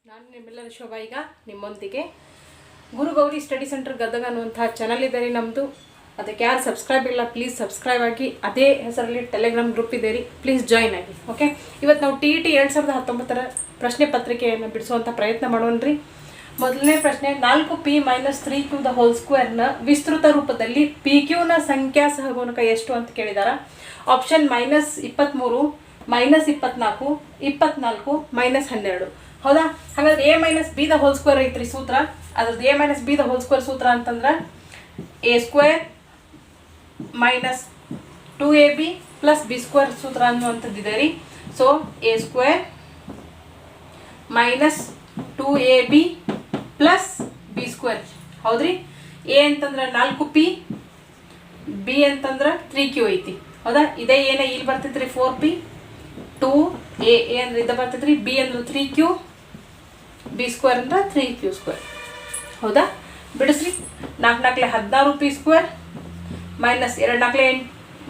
ನಾನು ನಿಮ್ಮೆಲ್ಲರ ಶೋಭಾ ಈಗ ನಿಮ್ಮೊಂದಿಗೆ ಗುರುಗೌರಿ ಸ್ಟಡಿ ಸೆಂಟರ್ ಗದಗ ಅನ್ನುವಂಥ ಚಾನಲ್ ಇದೆ ರೀ ನಮ್ಮದು. ಅದಕ್ಕೆ ಯಾರು ಸಬ್ಸ್ಕ್ರೈಬ್ ಇಲ್ಲ ಪ್ಲೀಸ್ ಸಬ್ಸ್ಕ್ರೈಬ್ ಆಗಿ. ಅದೇ ಹೆಸರಲ್ಲಿ ಟೆಲಿಗ್ರಾಮ್ ಗ್ರೂಪ್ ಇದೆ ರೀ, ಪ್ಲೀಸ್ ಜಾಯ್ನ್ ಆಗಿ. ಓಕೆ, ಇವತ್ತು ನಾವು TET 2019 ಪ್ರಶ್ನೆ ಪತ್ರಿಕೆಯನ್ನು ಬಿಡಿಸುವಂಥ ಪ್ರಯತ್ನ ಮಾಡೋಣ ರೀ. ಮೊದಲನೇ ಪ್ರಶ್ನೆ, 4p - 3q² ವಿಸ್ತೃತ ರೂಪದಲ್ಲಿ PQನ ಸಂಖ್ಯಾ ಸಹಗುಣಕ ಎಷ್ಟು ಅಂತ ಕೇಳಿದಾರ. ಆಪ್ಷನ್ -23, -24, 24, -12. ಹೌದಾ? ಹಾಗಾದ್ರೆ a-b² ಐತ್ರಿ ಸೂತ್ರ. ಅದ್ರದ್ದು a-b² ಸೂತ್ರ ಅಂತಂದ್ರೆ a² - 2ab + b² ಸೂತ್ರ ಅನ್ನುವಂಥದ್ದಿದೆ ರೀ. So a² - 2ab + b². ಹೌದ್ರಿ? a ಅಂತಂದ್ರೆ 4p, b ಅಂತಂದ್ರೆ 3q ಐತಿ. ಹೌದಾ? ಇದೇ ಏನೇ ಇಲ್ಲಿ ಬರ್ತೈತ್ರಿ 4p, 2a ಅಂದ್ರೆ ಇದು ಬರ್ತೈತ್ರಿ, b ಅಂದ್ರೆ 3q, b² ಅಂದ್ರೆ 3q². ಹೌದಾ? ಬಿಡಿಸ್ರಿ. 4 4 16p² - 2 4 8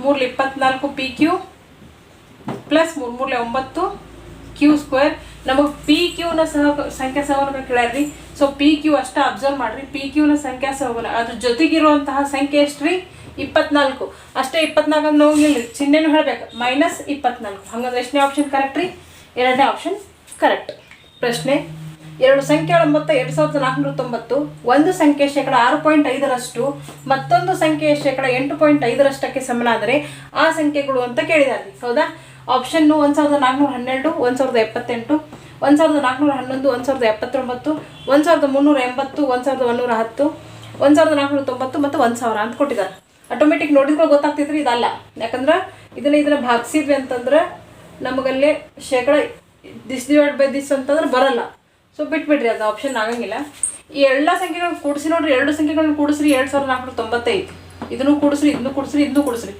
3 24pq + 3 3 9q². ನಮಗೆ PQನ ಸಂಖ್ಯಾ ಸಹಗುಣಕ ಕೇಳ್ಯಾರ್ರಿ. ಸೊ PQ ಅಷ್ಟ ಅಬ್ಸರ್ವ್ ಮಾಡ್ರಿ. PQನ ಸಂಖ್ಯಾ ಸಹಗುಣಕ ಅದ್ರ ಜೊತೆಗಿರುವಂತಹ ಸಂಖ್ಯೆ ಎಷ್ಟ್ರಿ? 24. ಅಷ್ಟೇ 24 ಅಂತ ಹೋಗಿಲ್ರಿ, ಚಿಹ್ನೆನೂ ಹೇಳ್ಬೇಕು, -24. ಹಂಗಂದ್ರೆ ಎಷ್ಟನೇ ಆಪ್ಷನ್ ಕರೆಕ್ಟ್ ರೀ? ಎರಡನೇ ಆಪ್ಷನ್ ಕರೆಕ್ಟ್. ಪ್ರಶ್ನೆ, ಎರಡು ಸಂಖ್ಯೆಗಳ ಮೊತ್ತ 2490. ಒಂದು ಸಂಖ್ಯೆ 6.5% ಮತ್ತೊಂದು ಸಂಖ್ಯೆ 8.5% ಸಮನಾದರೆ ಆ ಸಂಖ್ಯೆಗಳು ಅಂತ ಕೇಳಿದಾರೆ. ಹೌದಾ? ಆಪ್ಷನ್ 1412, 1078, 1411, 1079, 1380, 1110, 1490 ಮತ್ತು 1000 ಅಂತ ಕೊಟ್ಟಿದ್ದಾರೆ. ಆಟೋಮೆಟಿಕ್ ನೋಡಿದ್ರೆ ಗೊತ್ತಾಗ್ತಿದ್ರಿ ಇದಲ್ಲ. ಯಾಕಂದ್ರೆ ಇದನ್ನ ಭಾಗಿಸಿದ್ವಿ ಅಂತಂದ್ರೆ ನಮಗಲ್ಲೇ this ಅಂತಂದ್ರೆ ಬರಲ್ಲ. ಸೊ ಬಿಟ್ಬಿಡ್ರಿ, ಅದು ಆಪ್ಷನ್ ಆಗಂಗಿಲ್ಲ. ಈ ಎಲ್ಲ ಸಂಖ್ಯೆಗಳನ್ನ ಕೂಡಿಸಿ ನೋಡ್ರಿ. ಎರಡು ಸಂಖ್ಯೆಗಳನ್ನ ಕೂಡಿಸ್ರಿ 2495. ಇದನ್ನು ಕೂಡಿಸ್ರಿ, ಇದನ್ನು ಕೂಡಿಸ್ರಿ, ಇದನ್ನು ಕೂಡಿಸ್ರಿ.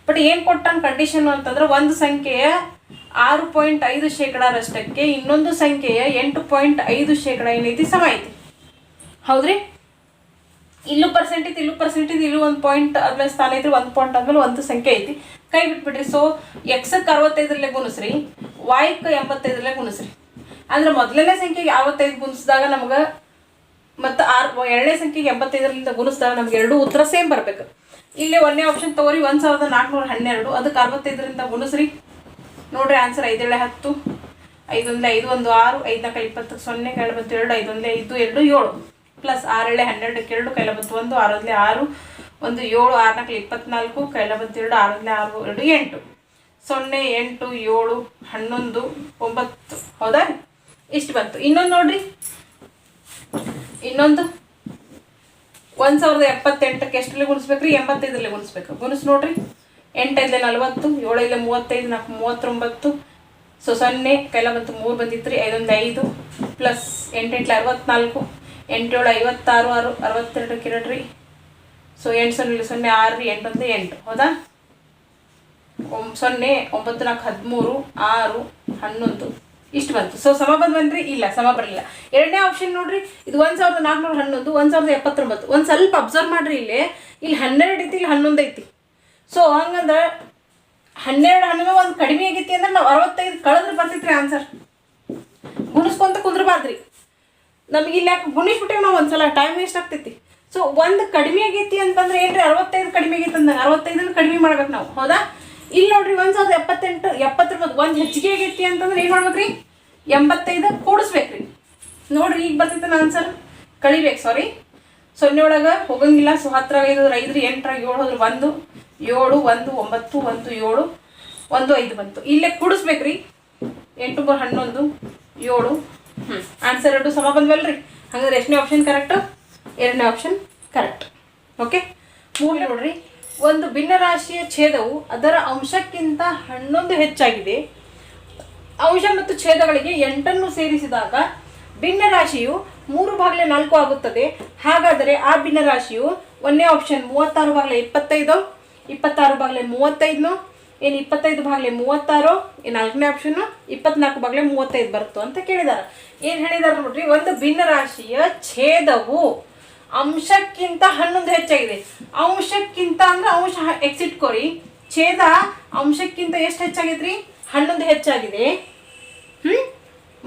ಬಟ್ ಏನು ಕೊಟ್ಟಾನ ಕಂಡೀಷನ್ ಅಂತಂದ್ರೆ ಒಂದು ಸಂಖ್ಯೆಯ 6.5% ಇನ್ನೊಂದು ಸಂಖ್ಯೆಯ 8.5% ಏನೈತಿ ಸಮ ಐತಿ. ಹೌದ್ರಿ? ಇಲ್ಲೂ ಪರ್ಸೆಂಟ್ ಐತಿ, ಇಲ್ಲೂ ಪರ್ಸೆಂಟ್ ಐತಿ, ಇಲ್ಲೂ 1 ಪಾಯಿಂಟ್ ಆದ್ಮೇಲೆ ಸ್ಥಾನ ಐತ್ರಿ, 1 ಪಾಯಿಂಟ್ ಆದ್ಮೇಲೆ ಒಂದು ಸಂಖ್ಯೆ ಐತಿ. ಕೈ ಬಿಟ್ಬಿಡ್ರಿ. ಸೊ ಎಕ್ಸ್ಗೆ 65 ಗುಣಿಸ್ರಿ, ವೈಗೆ 85 ಗುಣಿಸ್ರಿ. ಅಂದ್ರೆ ಮೊದಲನೇ ಸಂಖ್ಯೆಗೆ 65 ಗುಣಿಸಿದಾಗ ನಮ್ಗೆ ಮತ್ತು ಎರಡನೇ ಸಂಖ್ಯೆಗೆ 85 ಗುಣಿಸಿದಾಗ ನಮ್ಗೆ ಎರಡು ಉತ್ತರ ಸೇಮ್ ಬರ್ಬೇಕು. ಇಲ್ಲಿ ಒಂದನೇ ಆಪ್ಷನ್ ತಗೋರಿ, 1412. ಅದಕ್ಕೆ 65 ಗುಣಿಸ್ರಿ. ನೋಡ್ರಿ ಆನ್ಸರ್ 5 7 10, 5 1 5 1 6, 5 4 20, 0 2 5 2, 5 1 5 2 7 ಪ್ಲಸ್ 6 7 12 2 1 6 1 6 1 7 1 7 6 4 24 2 6 6 2 8 0 8 7 11 9. ಹೌದಾ? ಇಷ್ಟು ಬಂತು. ಇನ್ನೊಂದು ನೋಡ್ರಿ, ಇನ್ನೊಂದು 1078ಕ್ಕೆ ಎಷ್ಟರಲ್ಲಿ ಗುಣಿಸ್ಬೇಕ್ರಿ? 85ರಲ್ಲಿ ಗುಣಿಸ್ಬೇಕು. ಗುಣಿಸ್ ನೋಡ್ರಿ. 8 5 40, 7 5 35, 4 39. ಸೊ 0 ಕೈಲ ಬಂತು, 3 ಬಂದಿತ್ರಿ, 5 1 5 ಪ್ಲಸ್ 8 8 64, 8 7 56 62 ಕಿರಡ್ರಿ. ಸೊ 8 0 0 6 ರೀ, 8 1 8. ಹೌದಾ? 0 9 4 13 6 11 ಇಷ್ಟು ಬಂತು. ಸೊ ಸಮ ಬಂದ್ರಿ? ಇಲ್ಲ, ಸಮ ಬರಲಿಲ್ಲ. ಎರಡನೇ ಆಪ್ಷನ್ ನೋಡ್ರಿ, ಇದು 1411, 1079. ಒಂದು ಸ್ವಲ್ಪ ಅಬ್ಸರ್ವ್ ಮಾಡ್ರಿ. ಇಲ್ಲಿ 12 ಐತಿ, ಇಲ್ಲಿ 11 ಐತಿ. ಸೊ ಹಂಗಂದ್ರೆ 12 11 ಒಂದು ಕಡಿಮೆ ಆಗೈತಿ ಅಂದ್ರೆ ನಾವು 65 ಕಳೆದ್ರೆ ಬರ್ತೈತ್ರಿ ಆನ್ಸರ್. ಗುಣಿಸ್ಕೊಂತ ಕುಂದ್ರಬಾರ್ದ್ರಿ. ನಮಗೆ ಇಲ್ಲಿ ಯಾಕೆ ಗುಣಿಸ್ಬಿಟ್ಟೇವೆ ನಾವು ಒಂದ್ಸಲ, ಟೈಮ್ ವೇಸ್ಟ್ ಆಗ್ತೈತಿ. ಸೊ ಒಂದು ಕಡಿಮೆ ಆಗೈತಿ ಅಂತಂದ್ರೆ ಏನ್ರಿ? 65 ಕಡಿಮೆ ಆಗೈತಿ ಅಂದಾಗ 65 ಕಡಿಮೆ ಮಾಡ್ಬೇಕು ನಾವು. ಹೌದಾ? ಇಲ್ಲಿ ನೋಡ್ರಿ 1078 70 ಒಂದು ಹೆಚ್ಚಿಗೆ ಆಗೈತಿ ಅಂತಂದ್ರೆ ಏನು ಮಾಡ್ಬೇಕ್ರಿ? 85 ಕೂಡಿಸ್ಬೇಕ್ರಿ. ನೋಡ್ರಿ ಈಗ ಬರ್ತೈತೆ ಆನ್ಸರ್. ಕಳಿಬೇಕು, ಸಾರಿ, 0 ಒಳಗೆ ಹೋಗಂಗಿಲ್ಲ. ಸೊ 10 5 5 8 7 ಹೋದ್ರೆ 1 7 1 9 1 7 1 5 ಬಂತು. ಇಲ್ಲೇ ಕೂಡಿಸ್ಬೇಕ್ರಿ. 8 11 7. ಆನ್ಸರ್ 2 ಸಮ ಬಂದ್ವಲ್ರಿ. ಹಾಗಾದ್ರೆ ಎಷ್ಟನೇ ಆಪ್ಷನ್ ಕರೆಕ್ಟು? ಎರಡನೇ ಆಪ್ಷನ್ ಕರೆಕ್ಟ್. ಓಕೆ, ಮೂರು ನೋಡ್ರಿ, ಒಂದು ಭಿನ್ನರಾಶಿಯ ಛೇದವು ಅದರ ಅಂಶಕ್ಕಿಂತ 11 ಹೆಚ್ಚಾಗಿದೆ. ಅಂಶ ಮತ್ತು ಛೇದಗಳಿಗೆ 8 ಸೇರಿಸಿದಾಗ ಭಿನ್ನರಾಶಿಯು 3/4 ಆಗುತ್ತದೆ. ಹಾಗಾದರೆ ಆ ಭಿನ್ನರಾಶಿಯು ಒಂದನೇ ಆಪ್ಷನ್ 36/25, 26/35, ಏನು 25/36, ನಾಲ್ಕನೇ ಆಪ್ಷನ್ 24/35 ಬರುತ್ತೋ ಅಂತ ಕೇಳಿದಾರೆ. ಏನು ಹೇಳಿದಾರೆ ನೋಡ್ರಿ, ಒಂದು ಭಿನ್ನರಾಶಿಯ ಛೇದವು ಅಂಶಕ್ಕಿಂತ 11 ಹೆಚ್ಚಾಗಿದೆ. ಅಂಶಕ್ಕಿಂತ ಅಂದ್ರೆ ಅಂಶ ಎಕ್ಸಿಟ್ಕೋರಿ, ಛೇದ ಅಂಶಕ್ಕಿಂತ ಎಷ್ಟು ಹೆಚ್ಚಾಗೈತ್ರಿ? 11 ಹೆಚ್ಚಾಗಿದೆ.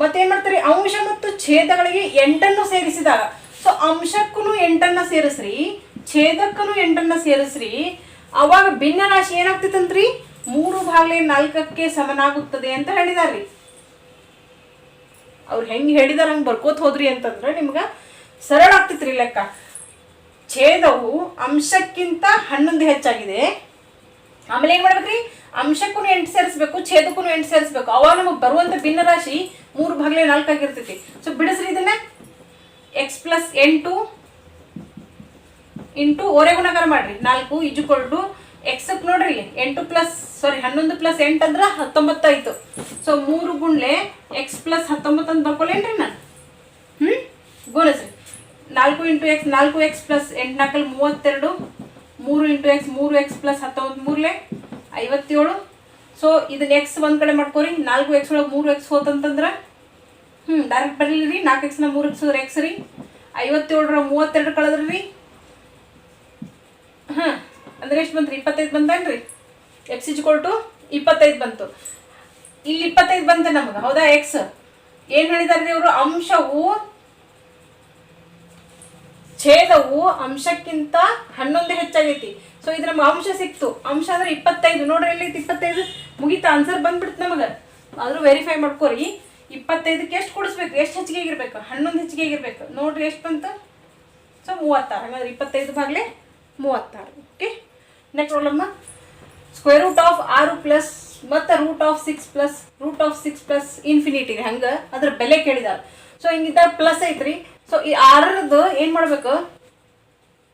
ಮತ್ತೇನು ಮಾಡ್ತಾರೆ, ಅಂಶ ಮತ್ತು ಛೇದಗಳಿಗೆ 8 ಸೇರಿಸಿದಾಗ, ಸೊ ಅಂಶಕ್ಕೂ 8 ಸೇರಿಸ್ರಿ, ಛೇದಕ್ಕೂ 8 ಸೇರಿಸ್ರಿ, ಅವಾಗ ಭಿನ್ನ ರಾಶಿ ಏನಾಗ್ತೈತಂತ್ರಿ 3/4ಕ್ಕೆ ಸಮನಾಗುತ್ತದೆ ಅಂತ ಹೇಳಿದಾರ್ರಿ. ಅವ್ರು ಹೆಂಗೆ ಹೇಳಿದಾರ ಹಂಗೆ ಬರ್ಕೋತ ಹೋದ್ರಿ ಅಂತಂದ್ರೆ ನಿಮ್ಗೆ ಸರಳ ಆಗ್ತೈತ್ರಿ ಲೆಕ್ಕ. ಛೇದವು ಅಂಶಕ್ಕಿಂತ 11 ಹೆಚ್ಚಾಗಿದೆ. ಆಮೇಲೆ ಏನು ಮಾಡ್ಬೇಕ್ರಿ, ಅಂಶಕ್ಕೂ 8 ಸೇರಿಸ್ಬೇಕು, ಛೇದಕ್ಕೂ 8 ಸೇರಿಸ್ಬೇಕು. ಅವಾಗ ನಮಗೆ ಬರುವಂಥ ಭಿನ್ನ ರಾಶಿ 3/4 ಆಗಿರ್ತೈತಿ. ಸೊ ಬಿಡಿಸ್ರಿ ಇದನ್ನ, x + 8 ಇಂಟು ಓರೆ ಗುಣಾಕಾರ ಮಾಡ್ರಿ 4 = ಎಕ್ಸಕ್ಕೆ ನೋಡ್ರಿ 11 + 8 ಅಂದ್ರೆ 19 ಆಯ್ತು. ಸೊ 3 ಗುಣ್ಲೆ x + 19 ಅಂತ ಬರ್ಕೊಳ್ಳೇನ್ರಿ ನಾನು. ಗುಣಿಸ್ರಿ 4 × x 4x + 8 4 32, 3 × x 3x + 19 3 57. So ಇದನ್ನ x ಒಂದು ಕಡೆ ಮಾಡ್ಕೋರಿ, 4x ಒಳಗೆ 3x ಹೋತಂತಂದ್ರೆ direct ಬರಲಿರಿ, 4x 3x x ರೀ, 57 32 ಕಳೆದ್ರಿ, ಅಂದ್ರೆ ಎಷ್ಟು ಬಂತ್ರಿ 25 ಬಂತೇನ್ರಿ. x = 25 ಬಂತು. ಇಲ್ಲಿ 25 ಬಂತೆ ನಮಗೆ, ಹೌದಾ. x ಏನು ಹೇಳಿದಾರ್ರಿ ಅವರು, ಅಂಶವು ಛೇದವು ಅಂಶಕ್ಕಿಂತ 11 ಹೆಚ್ಚಾಗೈತಿ. ಸೊ ಇದು ನಮ್ಗೆ ಅಂಶ ಸಿಕ್ತು. ಅಂಶ ಅಂದ್ರೆ 25. ನೋಡ್ರಿ ಎಲ್ಲಿ 25 ಮುಗೀತಾ, ಆನ್ಸರ್ ಬಂದ್ಬಿಡ್ತು ನಮಗೆ. ಆದ್ರೂ ವೆರಿಫೈ ಮಾಡ್ಕೋರಿ. 25ಕ್ಕೆ ಎಷ್ಟು ಕೂಡಿಸ್ಬೇಕು, ಎಷ್ಟು ಹೆಚ್ಚಿಗೆ ಆಗಿರ್ಬೇಕು, 11 ಹೆಚ್ಚಿಗೆ ಆಗಿರ್ಬೇಕು. ನೋಡ್ರಿ ಎಷ್ಟು ಬಂತು, ಸೊ 36. ಹಾಗಾದ್ರೆ 25/36. Okay, next problem. √6 ಪ್ಲಸ್ ಮತ್ತು √6 ಪ್ಲಸ್ ಇನ್ಫಿನಿಟಿ ಹಂಗೆ ಅದ್ರ ಬೆಲೆ ಕೇಳಿದಾರೆ. ಸೊ ಹಿಂಗಿದ್ದ ಪ್ಲಸ್ ಐತ್ರಿ. ಸೊ ಈ 6ರದ್ದು ಏನು ಮಾಡ್ಬೇಕು,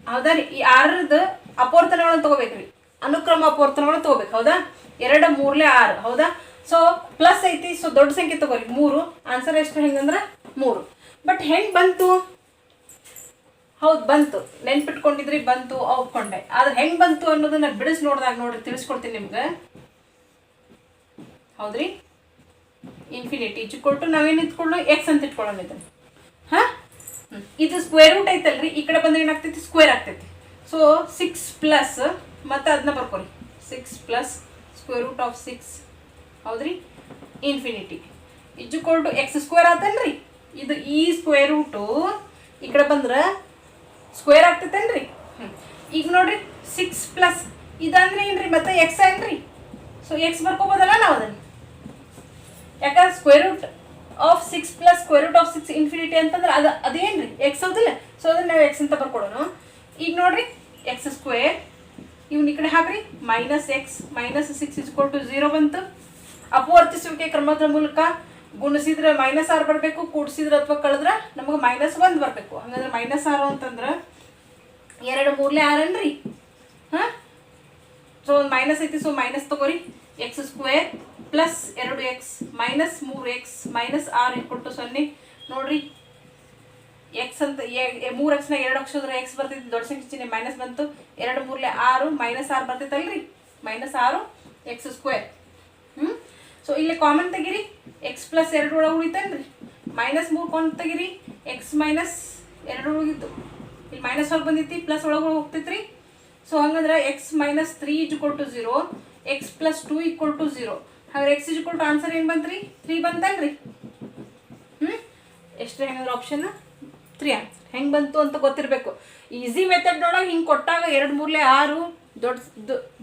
ಹೌದಾ ರೀ, ಈ 6ರದ್ದು ಅಪವರ್ತನಗಳನ್ನು ತೊಗೋಬೇಕ್ರಿ, ಅನುಕ್ರಮ ಅಪವರ್ತನಗಳನ್ನು ತೊಗೋಬೇಕು, ಹೌದಾ. 2 3 6, ಹೌದಾ. ಸೊ ಪ್ಲಸ್ ಐತಿ, ಸೊ ದೊಡ್ಡ ಸಂಖ್ಯೆ ತೊಗೋರಿ 3. ಆನ್ಸರ್ ಎಷ್ಟು ಹೆಂಗಂದ್ರೆ 3. ಬಟ್ ಹೆಂಗೆ ಬಂತು, ಹೌದು ಬಂತು, ನೆನ್ಪಿಟ್ಕೊಂಡಿದ್ರಿ, ಬಂತು ಒಪ್ಕೊಂಡೆ. ಆದ್ರೆ ಹೆಂಗೆ ಬಂತು ಅನ್ನೋದನ್ನ ಬಿಡಿಸಿ ನೋಡಿದಾಗ ನೋಡ್ರಿ ತಿಳಿಸ್ಕೊಡ್ತೀನಿ ನಿಮ್ಗೆ, ಹೌದ್ರಿ. ಇನ್ಫಿನಿಟಿ = ನಾವೇನು ಇಟ್ಕೊಳ್ಳೋ x ಅಂತ ಇಟ್ಕೊಳ್ಳೋಣ ಇದನ್ನು. ಇದು ಸ್ಕ್ವೇರ್ ರೂಟ್ ಐತಲ್ರಿ, ಈ ಕಡೆ ಬಂದ್ರೆ ಏನಾಗ್ತೈತಿ, ಸ್ಕ್ವೇರ್ ಆಗ್ತೈತಿ. ಸೊ 6 ಪ್ಲಸ್ ಮತ್ತೆ ಅದನ್ನ ಬರ್ಕೊರಿ, 6 + √6, ಹೌದ್ರಿ, ಇನ್ಫಿನಿಟಿ = x² ಆತಲ್ರಿ. ಇದು ಈ ಸ್ಕ್ವೇರ್ ರೂಟು ಈ ಕಡೆ ಬಂದ್ರೆ ಸ್ಕ್ವೇರ್ ಆಗ್ತೈತೇನ್ರಿ. ಈಗ ನೋಡ್ರಿ 6 ಪ್ಲಸ್ ಇದಂದ್ರೆ ಏನ್ರಿ, ಮತ್ತೆ x ಏನ್ರಿ. ಸೊ x ಬರ್ಕೋಬೋದಲ್ಲ ನಾವು ಅದನ್ನು, ಯಾಕಂದ್ರೆ √6 + √6 ಇನ್ಫಿನಿಟಿ ಅಂತಂದ್ರೆ ಅದೇನ್ರಿ x ಹೌದಿಲ್ಲ. ಸೊ ಅದನ್ನ ನಾವು x ಅಂತ ಬರ್ಕೊಡೋಣ. ಈಗ ನೋಡ್ರಿ x², ಇವ್ನ ಈ ಕಡೆ ಹಾಕ್ರಿ, -x -6 = 0 ಬಂತು. ಅಪವರ್ತಿಸುವಿಕೆ ಕ್ರಮದ ಮೂಲಕ ಗುಣಿಸಿದ್ರೆ -6 ಬರಬೇಕು, ಕೂಡಿಸಿದ್ರೆ ಅಥವಾ ಕಳೆದ್ರೆ ನಮಗೆ -1 ಬರಬೇಕು. ಹಂಗಂದ್ರೆ -6 ಅಂತಂದ್ರೆ 2 3 6 ಅನ್ರಿ. ಸೊ ಒಂದು ಮೈನಸ್ ಐತಿ, ಸೊ ಮೈನಸ್ ತಗೋರಿ. x² + 2x -3x -6 = 0. ನೋಡ್ರಿ x ಅಂತ 3x ನ 2 ಅಕ್ಷರ x ಬರ್ತೈತಿ, ದೊಡ್ಡ ಸಂಖ್ಯೆ ಚಿಹ್ನೆ ಮೈನಸ್ ಬಂತು. 2 3 6 -6 ಬರ್ತೈತಲ್ರಿ, -6 x². ಸೊ ಇಲ್ಲಿ ಕಾಮನ್ ತೆಗಿರಿ, x + 2 ಒಳಗೆ ಉಳಿತೇನ್ರಿ, -3 ಕಾಮನ್ ತೆಗಿರಿ, x - 2 ಉಳಿತು. ಇಲ್ಲಿ ಮೈನಸ್ ಹೊರಗೆ ಬಂದೈತಿ, ಪ್ಲಸ್ ಒಳಗೆ ಹೋಗ್ತೈತ್ರಿ. ಸೊ ಹಂಗಂದ್ರೆ x - 3 = 0, x + 2 = 0. ಹಾಗಾದ್ರೆ x = ಆನ್ಸರ್ ಏನು ಬಂತ್ರಿ, 3 ಬಂತಲ್ರಿ. ಎಷ್ಟು ಹೆಂಗಂದ್ರೆ ಆಪ್ಷನ್ 3 ಹೆಂಗೆ ಬಂತು ಅಂತ ಗೊತ್ತಿರಬೇಕು. ಈಸಿ ಮೆಥಡ್ ಒಳಗೆ ಹಿಂಗೆ ಕೊಟ್ಟಾಗ 2 3 6 ದೊಡ್ಡ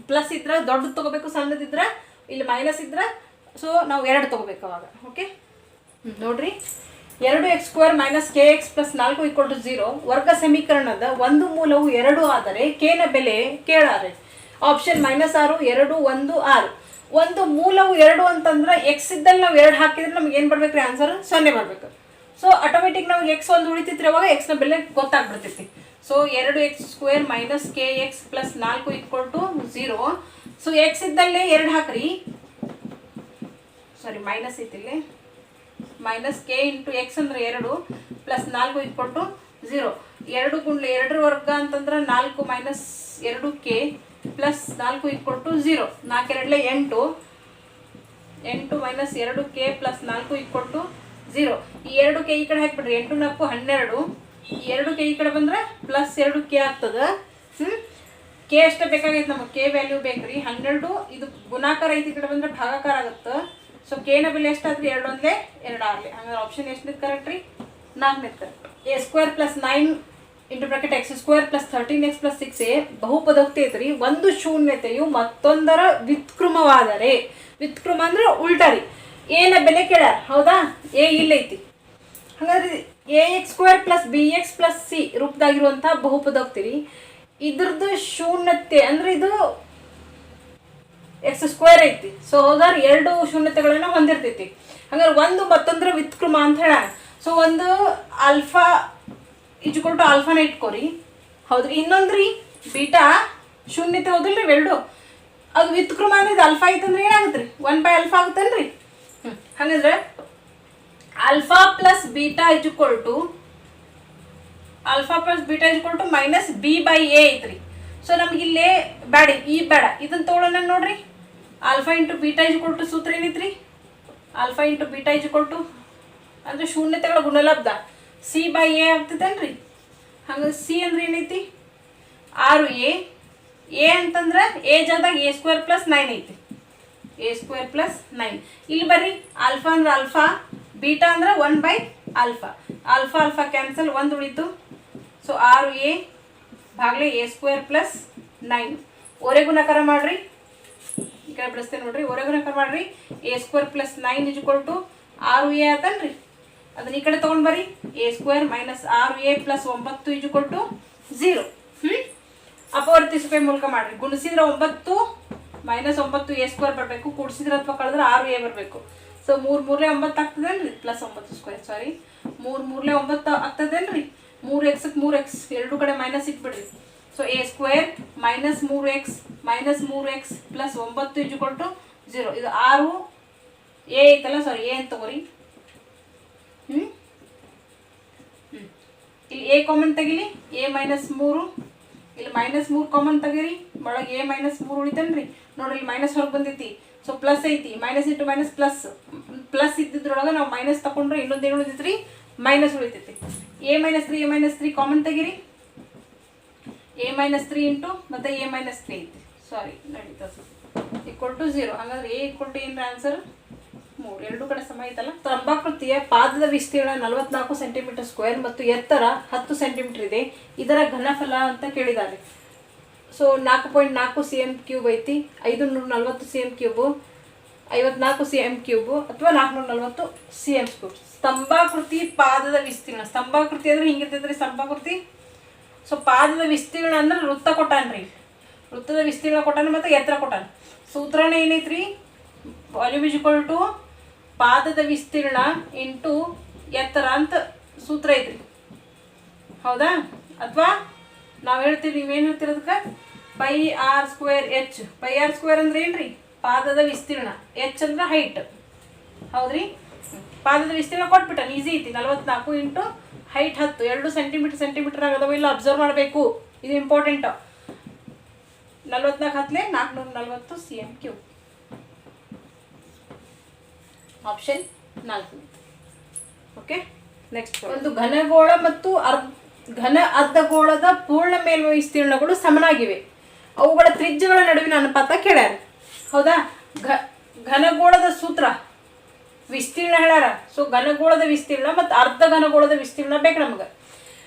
ಪ್ಲಸ್ ಇದ್ರೆ ದೊಡ್ಡದು ತೊಗೋಬೇಕು, ಸಣ್ಣದಿದ್ರೆ ಇಲ್ಲಿ ಮೈನಸ್ ಇದ್ರೆ ಸೊ ನಾವು 2 ತೊಗೋಬೇಕು ಅವಾಗ. ಓಕೆ, ನೋಡ್ರಿ 2x² - kx + 4 = 0 ವರ್ಗ ಸಮೀಕರಣದ ಒಂದು ಮೂಲವು 2 ಆದರೆ k ನ ಬೆಲೆ ಕೇಳಾರೆ. ಆಪ್ಷನ್ -6 2 1 6. ಒಂದು ಮೂಲವು 2 ಅಂತಂದ್ರೆ x ಇದ್ದಲ್ಲಿ ನಾವು 2 ಹಾಕಿದ್ರೆ ನಮ್ಗೆ ಏನು ಬರ್ಬೇಕ್ರಿ, ಆನ್ಸರ್ 0 ಬರಬೇಕು. ಸೊ ಆಟೋಮೆಟಿಕ್ ನಮ್ಗೆ x ಒಂದು ಉಳಿತೈತ್ರಿ, ಅವಾಗ x ನ ಬೆಲೆ ಗೊತ್ತಾಗ್ಬಿಡ್ತೈತಿ. So 2x² - kx + 4 = 0. So x ಇದ್ದಲ್ಲೇ 2 ಹಾಕ್ರಿ, ಸಾರಿ ಮೈನಸ್ ಐತಿಲ್ಲಿ, -k × x ಅಂದ್ರೆ 2 + 4 = 0. 2 × 2 ವರ್ಗ ಅಂತಂದ್ರೆ 4 - 2k + 4 = 0. 4 2 8, 8 - 2k + 4 = 0. ಈ 2k ಈ ಕಡೆ ಹಾಕ್ಬಿಡ್ರಿ, 8 4 12. ಈ 2k ಈ ಕಡೆ ಬಂದ್ರೆ +2k ಆಗ್ತದೆ. ಕೆ ಅಷ್ಟೇ ಬೇಕಾಗೈತೆ ನಮಗೆ, ಕೆ ವ್ಯಾಲ್ಯೂ ಬೇಕ್ರಿ. 12 ಇದು ಗುಣಾಕಾರ ಐತಿ, ಈ ಕಡೆ ಬಂದ್ರೆ ಭಾಗಾಕಾರ ಆಗುತ್ತೆ. ಸೊ ಕೆನ ಬೆಲೆ ಎಷ್ಟಾದ್ರಿ 2 1 2 6 ಹಂಗಾದ್ರೆ ಆಪ್ಷನ್ ಎಷ್ಟನೇದು ಕರೆಕ್ಟ್ ರೀ 4ನೇದು correct. a² + 9 × x² + 13x + 6a ಬಹುಪದೋಕ್ತಿ ಐತ್ರಿ. ಒಂದು ಶೂನ್ಯತೆಯು ಮತ್ತೊಂದರ ವ್ಯುತ್ಕ್ರಮವಾದರೆ, ವ್ಯುತ್ಕ್ರಮ ಅಂದ್ರೆ ಉಲ್ಟಾ ರೀ, ಎನ ಬೆಲೆ ಕೇಳ್ಯಾರ ಹೌದಾ, ಎ ಇಲ್ಲೈತಿ. ಹಾಗಾದ್ರೆ ax² + bx + c ರೂಪದಾಗಿರುವಂಥ ಬಹುಪದೋಕ್ತಿ ರೀ. ಇದ್ರದ್ದು ಶೂನ್ಯತೆ ಅಂದ್ರೆ ಇದು x² ಐತಿ. ಸೊ ಹೌದಾರ 2 ಶೂನ್ಯತೆಗಳನ್ನ ಹೊಂದಿರ್ತೈತಿ. ಹಂಗಾರೆ ಒಂದು ಮತ್ತೊಂದರ ವ್ಯುತ್ಕ್ರಮ ಅಂತ ಹೇಳ. ಸೊ ಒಂದು ಆಲ್ಫಾ = ಆಲ್ಫಾನ ಇಟ್ಕೋರಿ ಹೌದ್ರಿ. ಇನ್ನೊಂದ್ರಿ ಬೀಟಾ ಶೂನ್ಯತೆ ಹೌದಿಲ್ರಿ ಎರಡು, ಅದು ವ್ಯುತ್ಕ್ರಮ ಅಂದ್ರೆ ಇದು ಆಲ್ಫಾ ಐತಂದ್ರೆ ಏನಾಗುತ್ತೆ ರೀ 1/α ಆಗುತ್ತೇನ್ರಿ. ಹಾಗಾದ್ರೆ ಆಲ್ಫಾ ಪ್ಲಸ್ ಬೀಟಾ = -b/a ಐತ್ರಿ. ಸೊ ನಮ್ಗೆ ಇಲ್ಲೇ ಬೇಡ, ಈ ಬೇಡ, ಇದನ್ನ ತಗೊಳ್ಳೋಣ ನೋಡ್ರಿ. ಆಲ್ಫಾ × ಬೀಟಾ = ಸೂತ್ರ ಏನೈತ್ರಿ, ಆಲ್ಫಾ × ಬೀಟಾ = ಅಂದ್ರೆ ಶೂನ್ಯತೆಗಳ ಗುಣಲಬ್ಧ c/a ಆಗ್ತೈತೇನ್ರಿ. ಹಂಗೆ ಸಿ ಅಂದ್ರೆ ಏನೈತಿ 6a, ಎ ಅಂತಂದ್ರೆ ಎ ಜಾಗದಾಗ a² + 9 ಐತಿ, a² + 9. ಇಲ್ಲಿ ಬರ್ರಿ ಆಲ್ಫಾ ಅಂದ್ರೆ ಆಲ್ಫಾ, ಬೀಟಾ ಅಂದ್ರೆ 1/α, ಆಲ್ಫಾ ಆಲ್ಫಾ ಕ್ಯಾನ್ಸಲ್, 1 ಉಳಿತು. ಸೊ 6a ಭಾಗಲೆ a² + 9 ಓರೆ ಗುಣಾಕಾರ ಮಾಡ್ರಿ. ಈ ಕಡೆ ಬಿಡಿಸ್ತೇನೆ ನೋಡ್ರಿ, ಓರೆ ಗುಣಾಕಾರ ಮಾಡ್ರಿ. a² + 9 = 6a ಆತನ್ರಿ. ಅದನ್ನ ಈ ಕಡೆ ತೊಗೊಂಡು ಬರ್ರಿ. a² - 6a + 9 = 0. ಅಪವರ್ತಿಸುವ ಮೂಲಕ ಮಾಡ್ರಿ. ಗುಣಿಸಿದ್ರೆ 9 - 9 a² ಬರಬೇಕು, ಕೂಡಿಸಿದ್ರೆ ಅಥವಾ ಕಳೆದ್ರೆ 6a ಬರಬೇಕು. ಸೊ 3 3 9 ಆಗ್ತದೇನ್ರಿ, +9² ಸಾರಿ 3 3 9 ಆಗ್ತದೇನ್ರಿ. 3x ಗೆ 3x ಎರಡು ಕಡೆ minus ಇಟ್ಬಿಡ್ರಿ. So a² - 3x - 3x + 9 = 0. ಇದು 6 a ಐತಲ್ಲ, ಸಾರಿ a ಅಂತ ತಗೋರಿ. ಇಲ್ಲಿ a ಕಾಮನ್ ತೆಗಿಲಿ, a - 3, ಇಲ್ಲಿ -3 ಕಾಮನ್ ತೆಗೀರಿ, ಒಳಗೆ a - 3 ಉಳಿತೇನ್ರಿ. ನೋಡ್ರಿ ಇಲ್ಲಿ ಮೈನಸ್ ಹೊರಗೆ ಬಂದೈತಿ. ಸೊ ಪ್ಲಸ್ ಐತಿ, minus into minus plus, plus ಇದ್ದಿದ್ರೊಳಗೆ ನಾವು ಮೈನಸ್ ತಗೊಂಡ್ರೆ ಇನ್ನೊಂದು ಏನು ಉಳಿತೈತ್ರಿ, ಮೈನಸ್ ಉಳಿತೈತಿ. a - 3 ಕಾಮನ್ ತೆಗೀರಿ. a - 3 ಇಂಟು ಮತ್ತೆ a - 3 ಐತಿ, ಸಾರಿ ನಡೀತದೆ = 0. ಹಾಗಾದ್ರೆ a = ಏನ್ರ ಆನ್ಸರ್ 3. ಎರಡು ಕಡೆ ಸಮ ಐತಲ್ಲ. ಸ್ತಂಭಾಕೃತಿಯ ಪಾದದ ವಿಸ್ತೀರ್ಣ 44 cm² ಮತ್ತು ಎತ್ತರ 10 cm ಇದೆ. ಇದರ ಘನಫಲ ಅಂತ ಕೇಳಿದ್ದಾರೆ. ಸೊ 4.4 cm³ ಐತಿ, 540 cm³, 54 cm³ ಅಥವಾ 440 cm³. ಸ್ತಂಭಾಕೃತಿ ಪಾದದ ವಿಸ್ತೀರ್ಣ, ಸ್ತಂಭಾಕೃತಿ ಅಂದ್ರೆ ಹಿಂಗಿರ್ತೈತ್ರಿ ಸ್ತಂಭಾಕೃತಿ. ಸೊ ಪಾದದ ವಿಸ್ತೀರ್ಣ ಅಂದ್ರೆ ವೃತ್ತ ಕೊಟ್ಟಾನ್ರಿ, ವೃತ್ತದ ವಿಸ್ತೀರ್ಣ ಕೊಟ್ಟಾನ ಮತ್ತು ಎತ್ತರ ಕೊಟ್ಟಾನ. ಸೂತ್ರನೇ ಏನೈತ್ರಿ, ವಾಲ್ಯೂಮ್ = ಪಾದದ ವಿಸ್ತೀರ್ಣ ಇಂಟು ಎತ್ತರ ಅಂತ ಸೂತ್ರ ಐತ್ರಿ ಹೌದಾ. ಅಥವಾ ನಾವು ಹೇಳ್ತೀವಿ, ನೀವೇನು ಹೇಳ್ತೀರಿ ಅದಕ್ಕೆ, πr²h. πr² ಅಂದ್ರೆ ಏನ್ರಿ, ಪಾದದ ವಿಸ್ತೀರ್ಣ, h ಅಂದ್ರೆ ಹೈಟ್ ಹೌದ್ರಿ. ಪಾದದ ವಿಸ್ತೀರ್ಣ ಕೊಟ್ಬಿಟ್ಟಾನ, ಈಸಿ ಐತಿ. 44 ಇಂಟು ಹೈಟ್ 10, 2 ಸೆಂಟಿಮೀಟರ್ ಆಗದವ ಇಲ್ಲ ಅಬ್ಸರ್ವ್ ಮಾಡಬೇಕು, ಇದು important. 44 ಹತ್ತಲೆ 440 cm³. Option 4. Okay, next. ಒಂದು ಘನಗೋಳ ಮತ್ತು ಘನ ಅರ್ಧಗೋಳದ ಪೂರ್ಣ ಮೇಲ್ಮೈ ವಿಸ್ತೀರ್ಣಗಳು ಸಮನಾಗಿವೆ. ಅವುಗಳ ತ್ರಿಜ್ಯಗಳ ನಡುವಿನ ಅನುಪಾತ ಕೇಳ್ಯಾರ ಹೌದಾ. ಘನಗೋಳದ ಸೂತ್ರ ವಿಸ್ತೀರ್ಣ ಹೇಳ್ಯಾರ. ಸೊ ಘನಗೋಳದ ವಿಸ್ತೀರ್ಣ ಮತ್ತು ಅರ್ಧ ಘನಗೋಳದ ವಿಸ್ತೀರ್ಣ ಬೇಕು ನಮ್ಗೆ.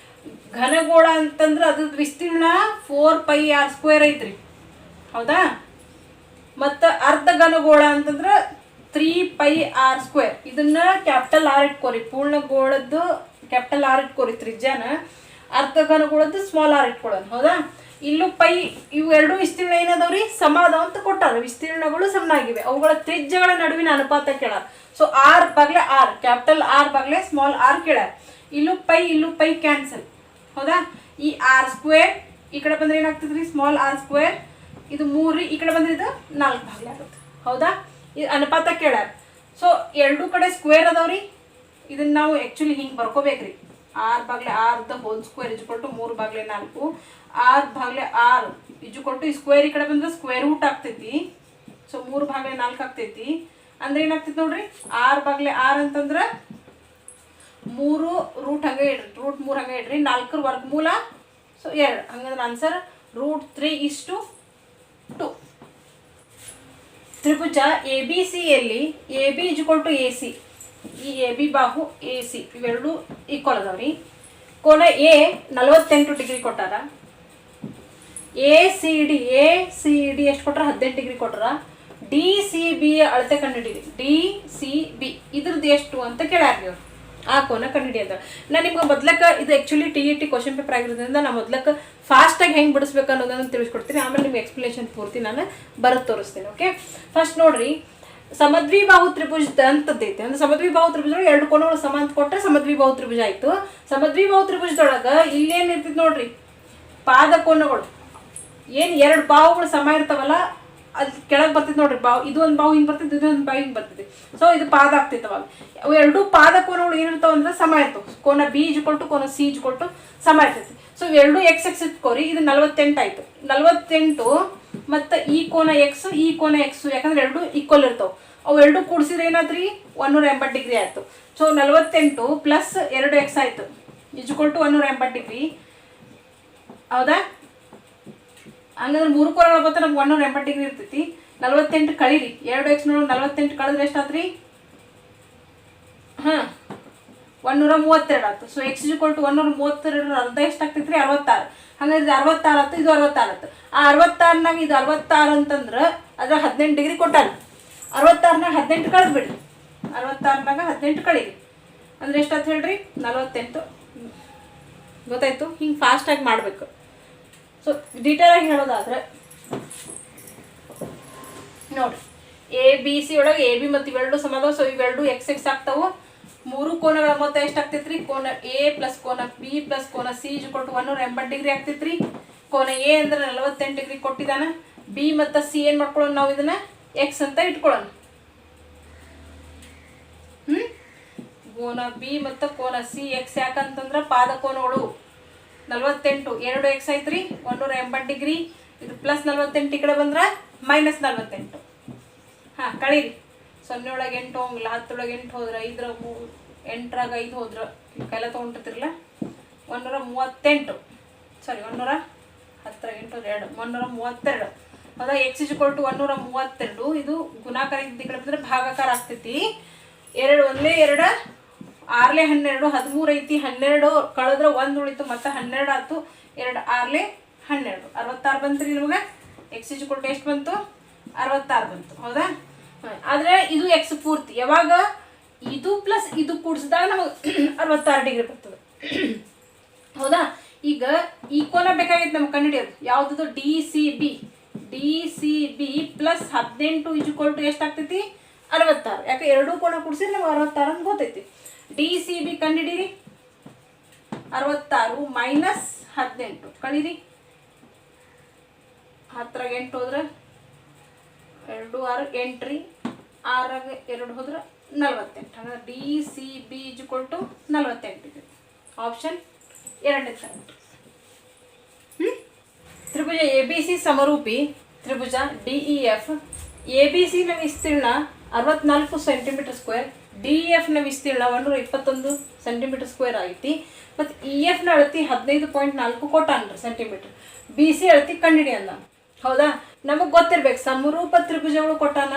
ಘನಗೋಳ ಅಂತಂದ್ರೆ ಅದ್ರದ್ದು ವಿಸ್ತೀರ್ಣ 4πr² ಐತ್ರಿ ಹೌದಾ. ಮತ್ತು ಅರ್ಧ ಘನಗೋಳ ಅಂತಂದ್ರೆ 3πr². ಇದನ್ನ ಕ್ಯಾಪಿಟಲ್ R ಇಟ್ಕೋರಿ. ಪೂರ್ಣಗೋಳದ್ದು ಕ್ಯಾಪಿಟಲ್ R ಇಟ್ಕೋರಿ ತ್ರಿಜ್ಯನ, ಅರ್ಧ ಘನಗೋಳದ್ದು ಸ್ಮಾಲ್ r ಇಟ್ಕೊಳ್ಳೋಣ ಹೌದಾ. ಇಲ್ಲೂ ಪೈ, ಇವು ಎರಡು ವಿಸ್ತೀರ್ಣ ಏನದವ್ರಿ, ಸಮ ಅದಾವ ಅಂತ ಕೊಟ್ಟಾರ. ವಿಸ್ತೀರ್ಣಗಳು ಸಮನಾಗಿವೆ, ಅವುಗಳ ತ್ರಿಜ್ಯಗಳ ನಡುವಿನ ಅನುಪಾತ ಕೇಳಾರ. So r/r, capital R / small r ಕೇಳ್ಯಾರ. ಇಲ್ಲೂ ಪೈ ಕ್ಯಾನ್ಸಲ್ ಹೌದಾ. ಈ r² ಈ ಕಡೆ ಬಂದ್ರೆ ಏನಾಗ್ತದ್ರಿ, ಸ್ಮಾಲ್ r². ಇದು 3, ಈ ಕಡೆ ಬಂದ್ರೆ ಇದು 4 ಭಾಗ ಆಗುತ್ತೆ ಹೌದಾ. ಇದು ಅನುಪಾತ ಕೇಳ್ಯಾರ. ಸೊ ಎರಡು ಕಡೆ ಸ್ಕ್ವೇರ್ ಅದಾವ್ರಿ. ಇದನ್ನ ನಾವು ಆ್ಯಕ್ಚುಲಿ ಹಿಂಗೆ ಬರ್ಕೋಬೇಕ್ರಿ, r/r² = 3/4, r/r = ಈ ಸ್ಕ್ವೇರ್ ಈ ಕಡೆ ಬಂದ್ರೆ ಸ್ಕ್ವೇರ್ ರೂಟ್ ಆಗ್ತೈತಿ. ಸೊ 3/4 ಆಗ್ತೈತಿ. ಅಂದ್ರೆ ಏನಾಗ್ತೈತಿ ನೋಡ್ರಿ, r/r ಅಂತಂದ್ರೆ 3 ರೂಟ್ ಹಂಗೆ ಇಡ್ರಿ, ರೂಟ್ 3 ಹಂಗೆ ಇಡ್ರಿ, 4 ವರ್ಗಮೂಲ. ಸೊ 2, ಹಂಗಂದ್ರೆ ಆನ್ಸರ್ √3/2. ತ್ರಿಭುಜ ಎ ಬಿ ಸಿಯಲ್ಲಿ A B is equal to A C, ಈ ಎ ಬಿ ಬಾಹು ಎ ಸಿ ಇವೆರಡು ಈಕ್ವಲ್ ಅದಾವ್ರಿ. ಕೋನ ಎ 48 ಡಿಗ್ರಿ ಕೊಟ್ಟಾರ. ಎ ಸಿ ಡಿ ಎಷ್ಟು ಕೊಟ್ಟಾರ? 18 ಡಿಗ್ರಿ ಕೊಟ್ಟಾರ. ಡಿ ಸಿ ಬಿ ಅಳತೆ ಕಂಡುಹಿಡಿರಿ. ಡಿ ಸಿ ಬಿ ಇದ್ರದ್ದು ಎಷ್ಟು ಅಂತ ಕೇಳಾರ್ರಿ ಅವ್ರು. ಆ ಕೋನ ಕಂಡುಹಿಡಿ ಅಂತ ನಾನು ನಿಮ್ಗೆ ಮೊದ್ಲಕ್ಕೆ ಇದು actually T E T question paper ಆಗಿರೋದ್ರಿಂದ ನಾನು ಮೊದ್ಲಕ್ಕೆ ಫಾಸ್ಟಾಗಿ ಹೆಂಗೆ ಬಿಡಿಸ್ಬೇಕು ಅನ್ನೋದನ್ನು ತಿಳಿಸ್ಕೊಡ್ತೀನಿ. ಆಮೇಲೆ ನಿಮ್ಗೆ ಎಕ್ಸ್ಪ್ಲನೇಷನ್ ಪೂರ್ತಿ ನಾನು ಬರೋದು ತೋರಿಸ್ತೀನಿ. ಓಕೆ, ಫಸ್ಟ್ ನೋಡ್ರಿ, ಸಮದ್ವಿಬಾಹು ತ್ರಿಭುಜದ ಅಂತದ್ದೈತೆ. ಅಂದ್ರೆ ಸಮದ್ವಿಬಾಹು ತ್ರಿಭುಜದೊಳಗೆ ಎರಡು ಕೋನಗಳು ಸಮ ಅಂತ ಕೊಟ್ಟರೆ ಸಮದ್ವಿಬಾಹು ತ್ರಿಭುಜ ಆಯಿತು. ಸಮದ್ವಿಬಾಹು ತ್ರಿಭುಜದೊಳಗೆ ಇಲ್ಲೇನು ಇರ್ತೈತೆ ನೋಡ್ರಿ, ಪಾದ ಕೋನಗಳು ಏನು ಎರಡು ಬಾಹುಗಳು ಸಮ ಇರ್ತಾವಲ್ಲ ಅದು ಕೆಳಗೆ ಬರ್ತೈತೆ ನೋಡ್ರಿ. ಬಾವು ಇದು ಒಂದು ಬಾವು ಹಿಂಗೆ ಬರ್ತೈತೆ, ಇದು ಒಂದು ಬಾವು ಹಿಂಗೆ ಬರ್ತೈತೆ. ಸೊ ಇದು ಪಾದ ಆಗ್ತೈತೆ. ಅವಾಗ ಅವು ಎರಡು ಪಾದ ಕೋನಗಳು ಏನಿರ್ತಾವ ಅಂದ್ರೆ ಸಮ ಇರ್ತವೆ. ಕೋನ ಬಿ ಇಜ್ಕೊಟ್ಟು ಕೋನ ಸಿ ಇಜ್ಕೊಟ್ಟು ಸಮ ಇರ್ತೈತಿ. ಸೊ ಇವೆರಡು ಎಕ್ಸ್ ಇಟ್ಕೋರಿ. ಇದು 48 ಆಯಿತು. 48 ಮತ್ತು ಈ ಕೋನ ಎಕ್ಸ್ ಈ ಕೋನ ಎಕ್ಸು, ಯಾಕಂದ್ರೆ ಎರಡು ಈಕ್ವಲ್ ಇರ್ತಾವೆ. ಅವು ಎರಡು ಕೂಡಿಸಿದ್ರೆ ಏನಾದ್ರಿ 180 ಡಿಗ್ರಿ ಆಯಿತು. ಸೊ 48 ಪ್ಲಸ್ 2x ಆಯಿತು ಇಜ್ಕೊಟ್ಟು 180 ಡಿಗ್ರಿ. ಹೌದಾ? ಹಂಗಂದ್ರೆ ಮೂರು ಕೋನಗಳು ಬರ್ತಾ ನಮ್ಗೆ 180 ಡಿಗ್ರಿ ಇರ್ತೈತಿ. 48 ಕಳೀರಿ, 2x ನೋಡಿ 48 ಕಳೆದ್ರೆ ಎಷ್ಟಾತ್ರಿ? 132 ಆಯ್ತು. ಸೊ ಎಕ್ಸ್ ಇಜ್ಕೊಟ್ಟು 132 ಅರ್ಧ ಎಷ್ಟಾಗ್ತೈತಿ ರೀ? 66. ಹಂಗಾದ್ರೆ ಇದು 66 ಆಯ್ತು, ಇದು 66 ಆಯ್ತು. ಆ 66ನಾಗ ಇದು 66 ಅಂತಂದ್ರೆ ಅದ್ರ 18 ಡಿಗ್ರಿ ಕೊಟ್ಟಾನ. 66ನಾಗ 18 ಕಳೆದ್ಬಿಡ್ರಿ. 66ನಾಗ 18 ಕಳೀರಿ ಅಂದ್ರೆ ಎಷ್ಟಾಯ್ತು ಹೇಳ್ರಿ? 48. ಗೊತ್ತಾಯ್ತು? ಹಿಂಗೆ ಫಾಸ್ಟಾಗಿ ಮಾಡಬೇಕು. ಸೊ ಡೀಟೇಲಾಗಿ ಹೇಳೋದಾದ್ರೆ ನೋಡಿರಿ, ಎ ಬಿ ಸಿ ಒಳಗೆ ಎ ಬಿ ಮತ್ತು ಇವೆರಡು ಸಮಾದ. ಸೊ ಇವೆರಡು ಎಕ್ಸ್ ಎಕ್ಸ್ ಆಗ್ತಾವೆ. ಮೂರು ಕೋನಗಳ ಮೊತ್ತ ಎಷ್ಟಾಗ್ತೈತೆ ರೀ? ಕೋನ ಎ ಪ್ಲಸ್ ಕೋನ ಬಿ ಪ್ಲಸ್ ಕೋನ ಸಿ ಇಜ್ಕೊಟ್ಟು 180 ಡಿಗ್ರಿ ಆಗ್ತೈತೆ ರೀ. ಕೋನ ಎ ಅಂದ್ರೆ 48 ಡಿಗ್ರಿ ಕೊಟ್ಟಿದ್ದಾನ. ಬಿ ಮತ್ತು ಸಿ ಏನು ಮಾಡ್ಕೊಳ್ಳೋಣ ನಾವು? ಇದನ್ನು ಎಕ್ಸ್ ಅಂತ ಇಟ್ಕೊಳ್ಳೋಣ. ಕೋನ ಬಿ ಮತ್ತು ಕೋನ ಸಿ ಎಕ್ಸ್ ಯಾಕಂತಂದ್ರೆ ಪಾದ ಕೋನಗಳು 48 2 ಎಕ್ಸ್ ಐತೆ ರೀ, 180 ಡಿಗ್ರಿ. ಇದು ಪ್ಲಸ್ 48 ಈ ಕಡೆ ಬಂದ್ರೆ ಮೈನಸ್ 48. ಹಾಂ ಕಳೀರಿ. 0 ಒಳಗೆ 8 ಹೋಗಿಲ್ಲ, 10 ಒಳಗೆ 8 ಹೋದ್ರೆ 5 8ರಾಗ 5 ಹೋದ್ರೆ ಕೈಲ ತೊಗೊಂಡಿರ್ತಿರಲ್ಲ 138. ಸಾರಿ 110 8 2 132. ಹೌದಾ? ಎಕ್ಸ್ ಇಜ್ಕೊಟ್ಟು 132. ಇದು ಗುಣಾಕಾರ ಇದ್ದ ಈ ಕಡೆ ಬಂದರೆ ಭಾಗಾಕಾರ ಆಗ್ತೈತಿ. 2 1 2 6 12 13 ಐತಿ. 12 ಕಳೆದ್ರೆ 1 ಉಳಿತು, ಮತ್ತು 12 ಆಯ್ತು. 2 6 12 66 ಬಂತು ರೀ ನಿಮಗೆ. ಎಕ್ಸ್ ಇಜ್ಕೊಟ್ಟು ಎಷ್ಟು ಬಂತು? 66 ಬಂತು. ಹೌದಾ? ಆದರೆ ಇದು ಎಕ್ಸ್ ಪೂರ್ತಿ. ಯಾವಾಗ ಇದು ಪ್ಲಸ್ ಇದು ಕೂಡಿಸಿದಾಗ ನಮಗೆ 66 ಡಿಗ್ರಿ ಬರ್ತದೆ. ಹೌದಾ? ಈಗ ಈ ಕೋನ ಬೇಕಾಗಿತ್ತು ನಮ್ಗೆ ಕಂಡುಹಿಡಿಯೋದು. ಯಾವುದದು? D C B. D C B plus 18 ಇಜ್ಕೊಟ್ಟು ಎಷ್ಟಾಗ್ತೈತಿ? 66. ಯಾಕೆ ಎರಡೂ ಕೋನ ಕೂಡಿಸಿದ್ರೆ ನಮ್ಗೆ 66 ಅಂತ ಗೊತ್ತೈತಿ. ಡಿ ಸಿ ಬಿ ಕಂಡುಹಿಡೀರಿ. 66 ಮೈನಸ್ 18 ಕಳೀರಿ. 10ರಾಗ 8 ಹೋದ್ರೆ 2 6 8 ರೀ. 6ರಾಗ 2 ಹೋದ್ರೆ 48. ಹಾಗಾದ್ರೆ ಡಿ ಸಿ ಬಿ ಇಜ್ಕೊಟ್ಟು 48 ಇದೆ. Option 2 correct. ತ್ರಿಭುಜ ಎ ಬಿ ಸಿ ಸಮರೂಪಿ ತ್ರಿಭುಜ D E F. A B ಸಿನ ವಿಸ್ತೀರ್ಣ 64 ಸೆಂಟಿಮೀಟರ್ ಸ್ಕ್ವೇರ್. ಡಿ ಎಫ್ನ ವಿಸ್ತೀರ್ಣ 121 ಸೆಂಟಿಮೀಟರ್ ಸ್ಕ್ವೇರ್ ಐತಿ. ಮತ್ತು ಇ ಎಫ್ನ ಅಳತಿ 15.4 ಕೊಟ್ಟಾನ್ರಿ ಸೆಂಟಿಮೀಟರ್. ಬಿ ಸಿ ಅಳತಿ ಕಂಡುಹಿಡಿ ಅಂದ. ಹೌದಾ? ನಮಗೆ ಗೊತ್ತಿರ್ಬೇಕು, ಸಮರೂಪ ತ್ರಿಭುಜಗಳು ಕೊಟ್ಟಾನ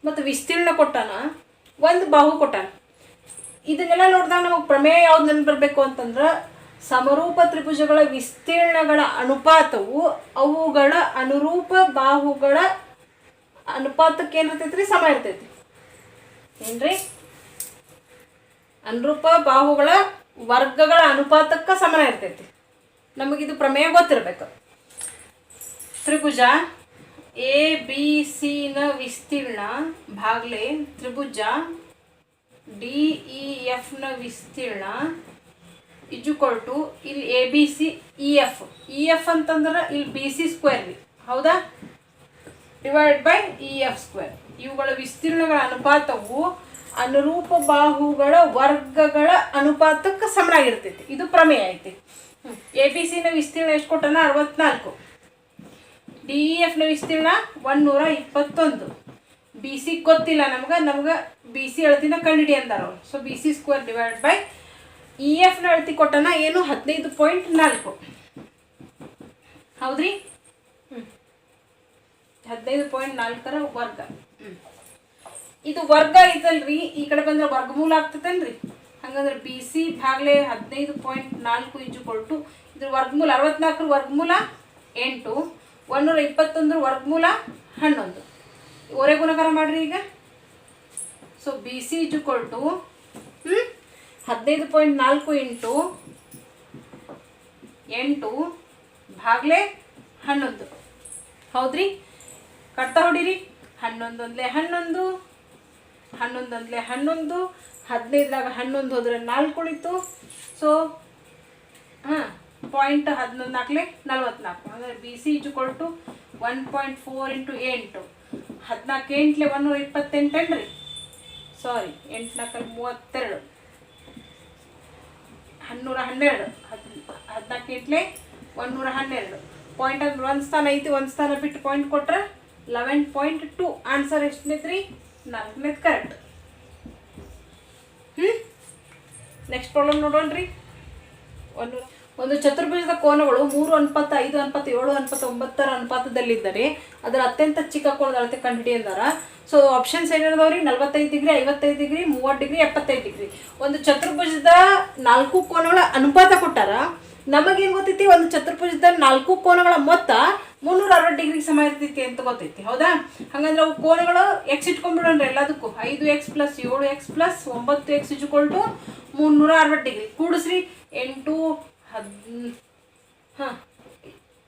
ಮತ್ತು ವಿಸ್ತೀರ್ಣ ಕೊಟ್ಟಾನ, ಒಂದು ಬಾಹು ಕೊಟ್ಟಾನ. ಇದನ್ನೆಲ್ಲ ನೋಡಿದಾಗ ನಮಗೆ ಪ್ರಮೇಯ ಯಾವ್ದು ನೆನಪು ಬರಬೇಕು ಅಂತಂದ್ರೆ, ಸಮರೂಪ ತ್ರಿಭುಜಗಳ ವಿಸ್ತೀರ್ಣಗಳ ಅನುಪಾತವು ಅವುಗಳ ಅನುರೂಪ ಬಾಹುಗಳ ಅನುಪಾತಕ್ಕೆ ಏನಿರ್ತೈತಿ ರೀ? ಸಮ ಇರ್ತೈತಿ. ಏನ್ರಿ? ಅನುರೂಪ ಬಾಹುಗಳ ವರ್ಗಗಳ ಅನುಪಾತಕ್ಕೆ ಸಮಾನ ಇರ್ತೈತಿ. ನಮಗಿದು ಪ್ರಮೇಯ ಗೊತ್ತಿರಬೇಕು. ತ್ರಿಭುಜ ಎ ಬಿ ಸಿನ ವಿಸ್ತೀರ್ಣ ಭಾಗಲೆ ತ್ರಿಭುಜ ಡಿ ಇ ಎಫ್ನ ವಿಸ್ತೀರ್ಣ ಇಜುಕೊಲ್ಟು ಇಲ್ಲಿ A B C E F. E F ಅಂತಂದ್ರೆ ಇಲ್ಲಿ ಬಿ ಸಿ ಸ್ಕ್ವೇರ್ ರೀ. ಹೌದಾ? Divide by E F square. ಇವುಗಳ ವಿಸ್ತೀರ್ಣಗಳ ಅನುಪಾತವು ಅನುರೂಪ ಬಾಹುಗಳ ವರ್ಗಗಳ ಅನುಪಾತಕ್ಕೆ ಸಮನಾಗಿರ್ತೈತಿ. ಇದು ಪ್ರಮೇಯ ಐತಿ. ಎ ಬಿ ಸಿನ ವಿಸ್ತೀರ್ಣ ಎಷ್ಟು ಕೊಟ್ಟನ? 64. ಡಿ ಇ ಎಫ್ನ ವಿಸ್ತೀರ್ಣ 121. ಬಿ ಸಿ ಗೊತ್ತಿಲ್ಲ ನಮ್ಗೆ ಬಿ ಸಿ ಅಳತಿನ ಕಂಡುಹಿಡಿ ಅಂದಾರ ಅವರು. So B C square divide by E ಎಫ್ನ ಅಳತಿ ಕೊಟ್ಟನ ಏನು? 15.4. ಹೌದ್ರಿ? 15.4 ವರ್ಗ. ಇದು ವರ್ಗ ಐತಲ್ರಿ, ಈ ಕಡೆ ಬಂದ್ರೆ ವರ್ಗಮೂಲ ಆಗ್ತದನ್ರಿ. ಹಂಗಂದ್ರೆ ಬಿ ಸಿ ಭಾಗಲೆ 15.4 ಈಜುಕೊಳ್ಟು ಇದ್ರ ವರ್ಗಮೂಲ 64 ವರ್ಗಮೂಲ 8, 121 ವರ್ಗಮೂಲ 11. ಒರೆ ಗುಣಕಾರ ಮಾಡ್ರಿ ಈಗ. ಸೊ ಬಿ ಸಿ ಈಜುಕೊಳ್ಟು 15.4 ಇಂಟು 8 ಭಾಗಲೆ 11. ಹೌದ್ರಿ, ಕಟ್ತಾ ಹೊಡೀರಿ. 11 ಒಂದ್ಲೆ 11, 11 ಒಂದ್ಲೆ 11, 15ದಾಗ 11 ಹೋದ್ರೆ 4 ಉಳಿತು. So point 11 4 44. ಅಂದರೆ ಬಿ ಸಿ ಈಜುಕೊಳ್ಟು 1.4 ಇಂಟು 8, 14 8ಲೆ 128 ಏನ್ರಿ, ಸಾರಿ 8 4 32, 112, 14 8ಲೆ 112. ಪಾಯಿಂಟ್ ಅಂದ್ರೆ ಒಂದು ಸ್ಥಾನ ಐತಿ, ಒಂದು ಸ್ಥಾನ ಬಿಟ್ಟು ಪಾಯಿಂಟ್ ಕೊಟ್ರೆ 11.2. ಆನ್ಸರ್ ಎಷ್ಟನೇತ್ರಿ? 4ನೇದು ಕರೆಕ್ಟ್. ನೆಕ್ಸ್ಟ್ ಪ್ರಾಬ್ಲಮ್ ನೋಡೋಣ್ರಿ. ಒಂದು ಚತುರ್ಭುಜದ ಕೋನಗಳು 3 ಅನುಪಾತ 5 ಅನುಪಾತ 7 ಅನುಪಾತ 9 ಅನುಪಾತದಲ್ಲಿದ್ದರೆ ಅದರ ಅತ್ಯಂತ ಚಿಕ್ಕ ಕೋನದ ಅಳತೆ ಕಂಡುಹಿಡಿ ಅಂದಾರ. ಸೊ ಆಪ್ಷನ್ಸ್ ಏನಿದಾವ್ರಿ? 45 ಡಿಗ್ರಿ, 55 ಡಿಗ್ರಿ, 30 ಡಿಗ್ರಿ, 75 ಡಿಗ್ರಿ. ಒಂದು ಚತುರ್ಭುಜದ 4 ಕೋನಗಳ ಅನುಪಾತ ಕೊಟ್ಟಾರ. ನಮಗೇನು ಗೊತ್ತೈತಿ? ಒಂದು ಚತುರ್ಭುಜದ 4 ಕೋನಗಳ ಮೊತ್ತ 360 ಡಿಗ್ರಿಗೆ ಸಮ ಇರ್ತೈತಿ ಅಂತ ಗೊತ್ತೈತಿ. ಹೌದಾ? ಹಂಗಂದ್ರೆ ಅವು ಕೋನಗಳು ಎಕ್ಸ್ ಇಟ್ಕೊಂಡ್ಬಿಡೋಣ್ರಿ ಎಲ್ಲದಕ್ಕೂ. 5x + 7x + 9x = 360 degree. ಕೂಡಿಸ್ರಿ. 8 7 3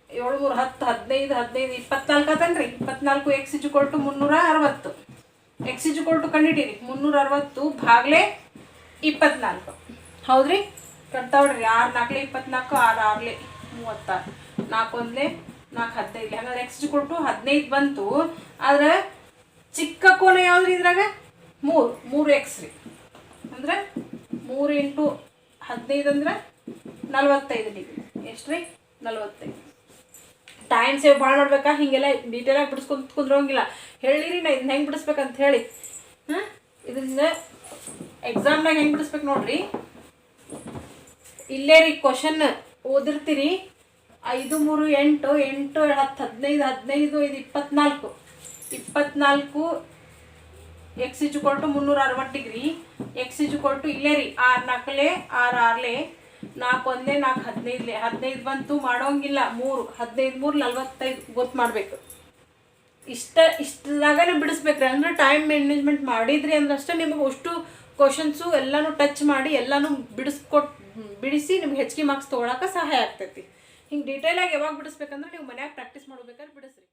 10 15 15 24 ಆತನ್ರಿ. 24x = 360. x = ಕಂಡಿಡೀರಿ 360 ಭಾಗಲೆ 24. ಹೌದ್ರಿ, ಕಟ್ತಾ ಬಿಡ್ರಿ. 6 4 24, 6 6 36, 4 1 4 15. ಹಾಗಾದ್ರೆ x = 15 ಬಂತು. ಆದ್ರೆ ಚಿಕ್ಕ ಕೋನ ಯಾವ್ದ್ರಿ ಇದ್ರಾಗ? 3x ರೀ. ಅಂದ್ರೆ 3 × 15 ಅಂದ್ರೆ 45 ಡಿಗ್ರಿ. ಎಷ್ಟು ರೀ? 45. ಟೈಮ್ ಸೇವ್ ಭಾಳ ಮಾಡ್ಬೇಕಾ? ಹೀಗೆಲ್ಲ ಡೀಟೇಲಾಗಿ ಬಿಡಿಸ್ಕೊಂತ ಕುಂದ್ರೋಂಗಿಲ್ಲ. ಹೇಳಿರಿ ನಾ ಇದನ್ನ ಹೆಂಗೆ ಬಿಡಿಸ್ಬೇಕಂತ ಹೇಳಿ. ಇದರಿಂದ ಎಕ್ಸಾಮ್ನಾಗ ಹೆಂಗೆ ಬಿಡಿಸ್ಬೇಕು ನೋಡ್ರಿ. ಇಲ್ಲೇ ರೀ ಕ್ವಶನ್ ಓದಿರ್ತೀರಿ. 5 3 8 8 10 15 15 ಇದು 24. 24 x = 360 ಡಿಗ್ರಿ. x = ಇಲ್ಲೇ ರೀ 6 4 6 6 4 1 4 15 15 ಬಂತು. ಮಾಡೋಂಗಿಲ್ಲ. 3 15 3 45 ಗೊತ್ತು ಮಾಡಬೇಕು. ಇಷ್ಟದಾಗನೇ ಬಿಡಿಸ್ಬೇಕ್ರಿ. ಅಂದ್ರೆ ಟೈಮ್ ಮ್ಯಾನೇಜ್ಮೆಂಟ್ ಮಾಡಿದ್ರಿ ಅಂದ್ರೆ ಅಷ್ಟೇ ನಿಮಗೆ ಅಷ್ಟು ಕ್ವಶನ್ಸು ಎಲ್ಲನೂ ಟಚ್ ಮಾಡಿ ಎಲ್ಲನೂ ಬಿಡಿಸಿ ನಿಮ್ಗೆ ಹೆಚ್ಚಿಗೆ ಮಾರ್ಕ್ಸ್ ತೊಗೊಳಕ್ಕೆ ಸಹಾಯ ಆಗ್ತೈತಿ. ಹಿಂಗೆ ಡೀಟೇಲಾಗಿ ಯಾವಾಗ ಬಿಡಿಸ್ಬೇಕಂದ್ರೆ ನೀವು ಮನ್ಯಾಗ ಪ್ರಾಕ್ಟೀಸ್ ಮಾಡ್ಬೇಕಾದ್ರೆ ಬಿಡಿಸ್ರಿ.